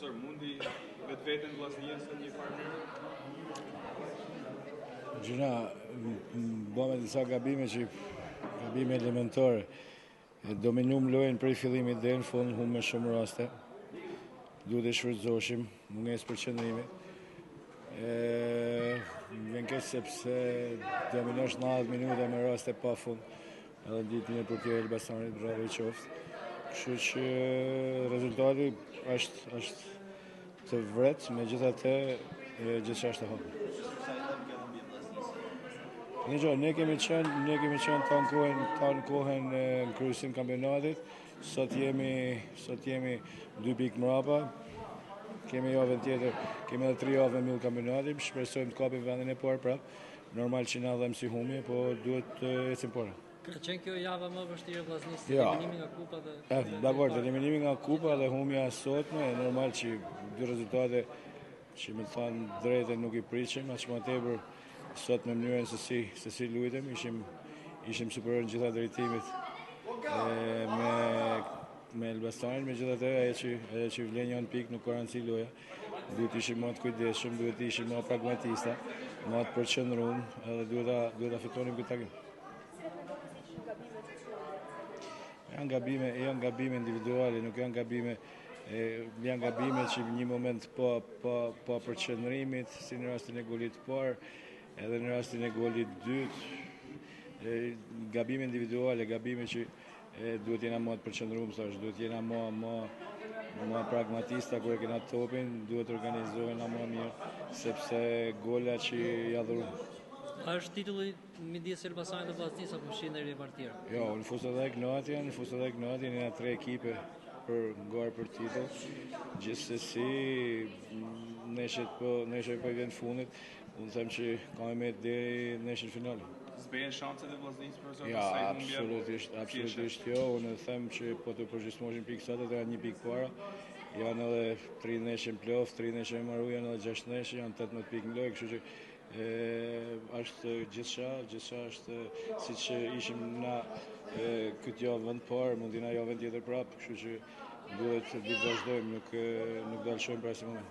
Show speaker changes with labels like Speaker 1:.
Speaker 1: profesor, mundi vetveten vllaznia së një farë mënyrë?
Speaker 2: Gjëna, bëme disa gabime elementare. Dominum lojën prej fillimit deri në fund, humbëm me shumë raste. Duhet të shfrytëzoshim, mungesë për qëndrimi. Vjen keq sepse dominosh 90 minuta me raste pafund. Edhe ditën e portierit Elbasanit, bravo i qoftë. Kështu që rezultati është të vret, megjithatë gjithçka është e hapur. Ne kemi qenë tanë kohën në kryesin kampionatit. Sot jemi 2 pikë mbrapa. Kemi javën tjetër, kemi edhe 3 javë me mbyll kampionatin. Shpresojmë të kapim vendin e parë prap. Normal që na dhem si humje, po duhet të ecim para.
Speaker 3: Ka qenë kjo java më vështirë vllaznisë, eliminimi nga kupa dhe...
Speaker 2: Dakor, eliminimi nga kupa dhe humja e sotme, normal që dy rezultate që me thënë drejtë nuk i priqim, aq më tepër sot me mënyrën se si luajtem, ishim superior në gjitha drejtimit me Elbasanin, megjithatë ajo që vlen janë pikë nuk ka rëndësi loja. Duhet ishim më të kujdesshëm, duhet ishim më pragmatista, më të përqendruar, edhe duhet ta fitonim këtë takim. Janë gabime individuale, nuk janë gabime që në një moment pa përqendrimit, si në rastin e golit parë, edhe në rastin e golit dytë, gabime individuale, gabime që duhet jena më të përqendruar, duhet jena më pragmatista kur e kena topin, duhet organizohena më mirë, sepse gola që ja dhurojnë.
Speaker 3: A është titulli midis Elbasanit dhe Vllaznisë apo shindërja e partierë?
Speaker 2: Jo, në fushën e Gnatjen janë 3 ekipe për garë për titull. Gjithsesi, neshjet po vjen fundit, unë them që ka me deri neshjen finale.
Speaker 1: Zbehen shanset e Vllaznisë profesor?
Speaker 2: Ja, absolutisht jo. Unë them që po të përgjithmoshim pikë sot, janë 1 pikë para. Janë edhe 3 neshje në play-off, 3 neshje në marrë, janë edhe 6 neshje, janë 18 pikë në lojë, kështu që është gjithçka është siç ishim na këtë javë vend parë, mundi na javën tjetër prapë, kështu që duhet të vazhdojmë, nuk dalë shumë për asnjë moment.